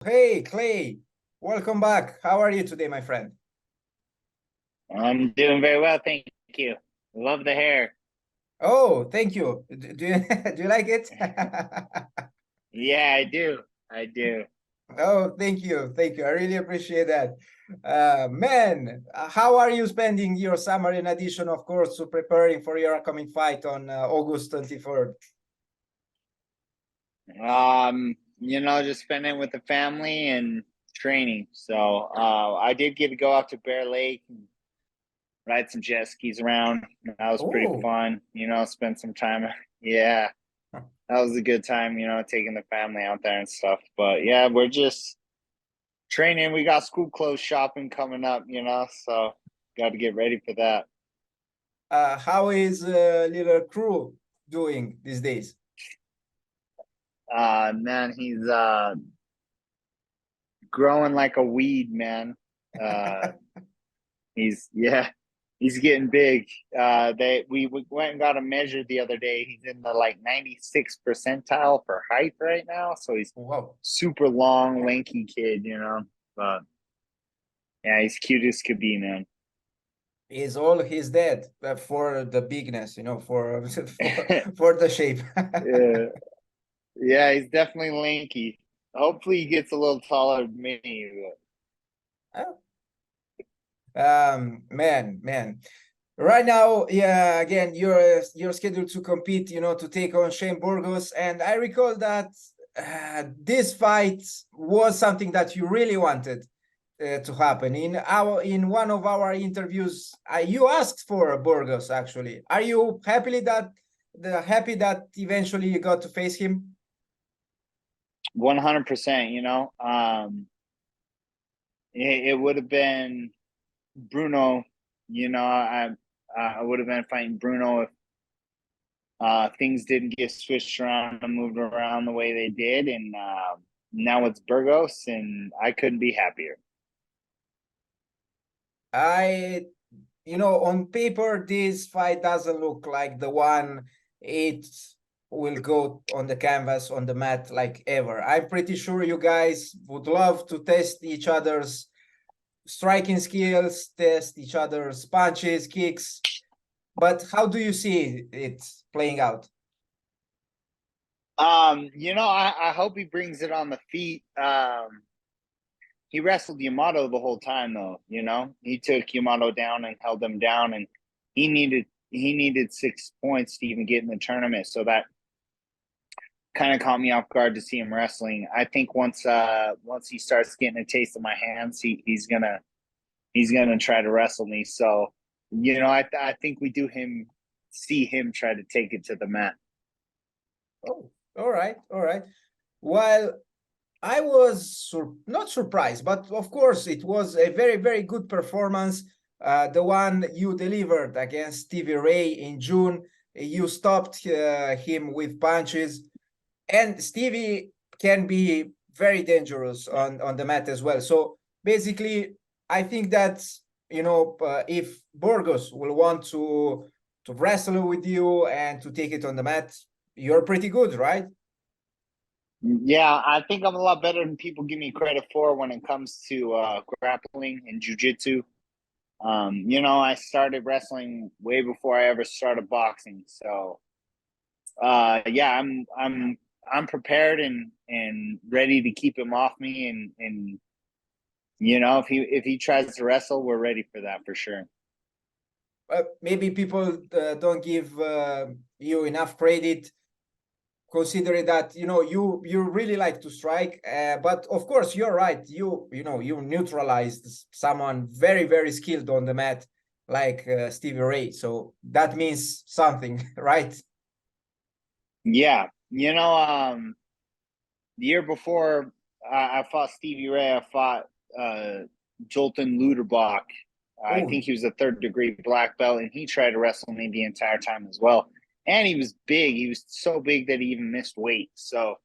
Hey, Clay, welcome back. How are you today, my friend? I'm doing very well, thank you. Love the hair. Oh, thank you. Do you, do you like it? Yeah, I do. I do. Oh, thank you. Thank you. I really appreciate that. Man, how are you spending your summer in addition, of course, to preparing for your upcoming fight on August 23rd? Just spending with the family and training. So I did get to go out to Bear Lake and ride some jet skis around. That was pretty Oh, fun, spend some time. Yeah, that was a good time, taking the family out there and stuff. But yeah, we're just training. We got school clothes shopping coming up, so got to get ready for that. how is little crew doing these days? Man, he's growing like a weed, man. Uh, he's yeah, he's getting big. We went and got him measured the other day. He's in the like 96th percentile for height right now, so he's Wow. super long, lanky kid, But yeah, he's cute as could be, man. Is all his dad for the bigness, for the shape. Yeah, yeah, he's definitely lanky. Hopefully, he gets a little taller than me. Man. Right now, yeah, again, you're scheduled to compete, to take on Shane Burgos, and I recall that this fight was something that you really wanted to happen. In one of our interviews, you asked for Burgos. Actually, are you happy that eventually you got to face him? 100%. It would have been Bruno. I would have been fighting Bruno if things didn't get switched around and moved around the way they did, and now it's Burgos, and I couldn't be happier. I on paper, this fight doesn't look like the one it will go on the canvas, on the mat, like ever. I'm pretty sure you guys would love to test each other's striking skills, test each other's punches, kicks. But how do you see it playing out? I hope he brings it on the feet. He wrestled Yamato the whole time, though. He took Yamato down and held him down, and he needed 6 points to even get in the tournament. So that kind of caught me off guard to see him wrestling. I think once he starts getting a taste of my hands, he's gonna try to wrestle me. So I think we do him see him try to take it to the mat. Oh, all right, all right. Well, I was not surprised, but of course, it was a very, very good performance. The one you delivered against Stevie Ray in June. You stopped him with punches, and Stevie can be very dangerous on the mat as well. So basically, I think that if Burgos will want to wrestle with you and to take it on the mat, you're pretty good, right? Yeah, I think I'm a lot better than people give me credit for when it comes to grappling and jiu-jitsu. I started wrestling way before I ever started boxing. So yeah, I'm prepared and ready to keep him off me, and if he tries to wrestle, we're ready for that for sure. Maybe people don't give you enough credit, considering that you really like to strike. But of course, you're right. You neutralized someone very, very skilled on the mat, like Stevie Ray. So that means something, right? Yeah, the year before I fought Stevie Ray, I fought Jolton Luderbach. I Oh, think he was a third degree black belt, and he tried to wrestle me the entire time as well. And he was big. He was so big that he even missed weight. So,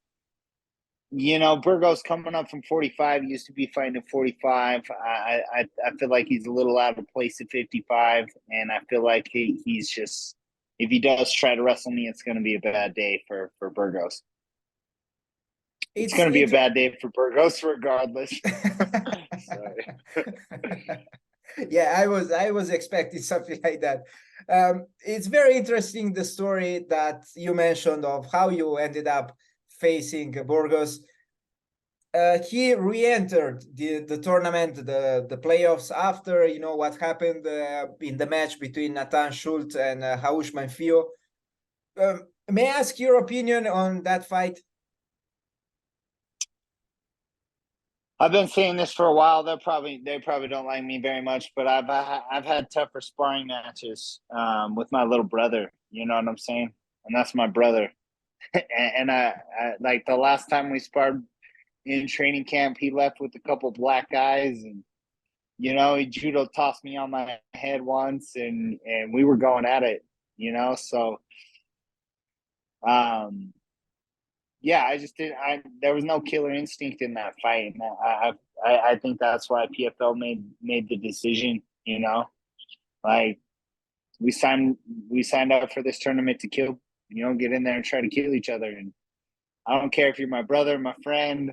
Burgos coming up from 45, he used to be fighting at 45. I feel like he's a little out of place at 55. And I feel like he's just, if he does try to wrestle me, it's going to be a bad day for Burgos. It's It's going to be a it. bad day for Burgos regardless. Sorry. Yeah, I was expecting something like that. It's very interesting, the story that you mentioned of how you ended up facing Burgos. He re-entered the tournament, the playoffs after, you know, what happened in the match between Nathan Schulte and Raush Manfio. May I ask your opinion on that fight? I've been saying this for a while. They probably don't like me very much, but I've had tougher sparring matches with my little brother. You know what I'm saying? And that's my brother. and I like the last time we sparred in training camp, he left with a couple black eyes, and you know, he judo tossed me on my head once, and we were going at it. You know, so yeah, I just didn't. There was no killer instinct in that fight. And I think that's why PFL made the decision. You know, like we signed up for this tournament to kill. You know, get in there and try to kill each other. And I don't care if you're my brother, my friend,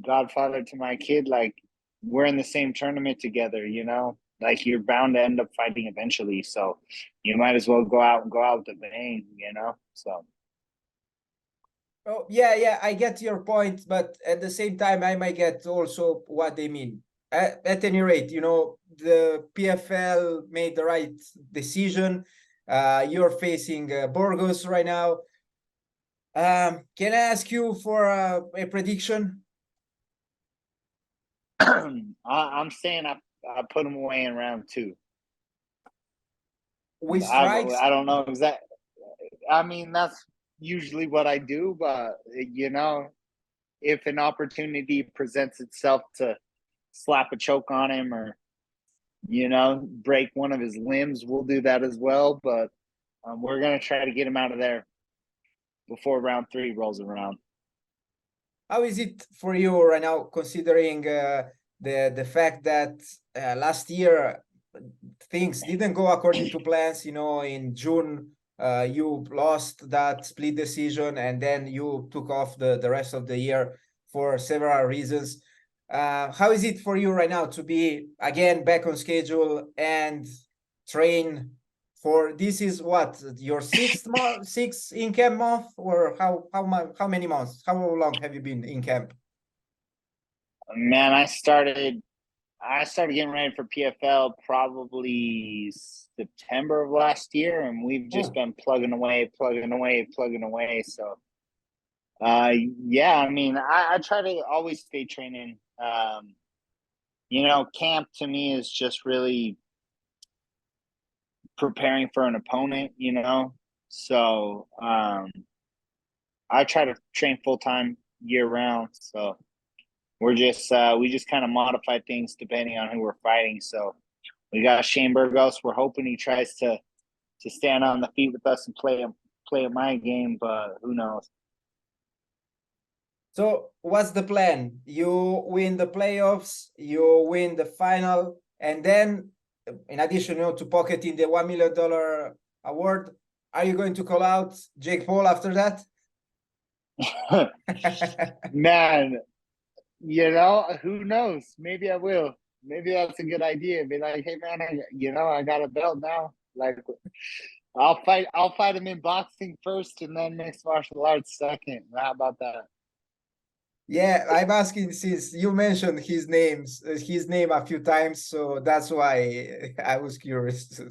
godfather to my kid. Like we're in the same tournament together. You know, like you're bound to end up fighting eventually. So you might as well go out with a bang. You know, so. Oh, yeah, I get your point, but at the same time, I might get also what they mean. At any rate, you know, the PFL made the right decision. You're facing Burgos right now. Can I ask you for a prediction? I'm saying I put him away in round 2. With strikes? I don't know exactly. I mean, that's usually what I do, but you know, if an opportunity presents itself to slap a choke on him or you know break one of his limbs, we'll do that as well. But we're gonna try to get him out of there before round 3 rolls around. How is it for you right now, considering the fact that last year things didn't go according to plans? You know, in June you lost that split decision, and then you took off the rest of the year for several reasons. How is it for you right now to be again back on schedule and train for this is what your sixth in camp month, or how many months? How long have you been in camp? Man, I started getting ready for PFL probably September of last year, and we've just Oh, been plugging away. So, yeah, I mean, I try to always stay training. You know, camp to me is just really preparing for an opponent, you know. So, I try to train full time year round. So we just kind of modify things depending on who we're fighting. So we got Shane Burgos. We're hoping he tries to stand on the feet with us and play my game, but who knows? so what's the plan? You win the playoffs, you win the final, and then in addition, you know, to pocketing the $1 million award, are you going to call out Jake Paul after that? Man, you know, who knows? Maybe I will. Maybe that's a good idea. Be like, hey man, I got a belt now. Like I'll fight him in boxing first and then mixed martial arts second. How about that? Yeah, I'm asking since you mentioned his name a few times, so that's why I was curious.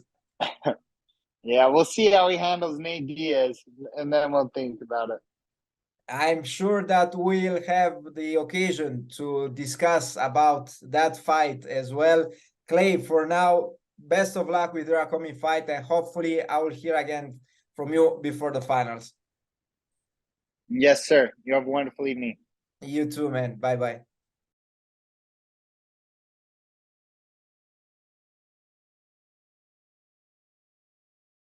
Yeah, we'll see how he handles Nate Diaz, and then we'll think about it. I'm sure that we'll have the occasion to discuss about that fight as well. Clay, for now, best of luck with your upcoming fight, and hopefully I will hear again from you before the finals. Yes, sir. You have a wonderful evening. You too, man. Bye-bye.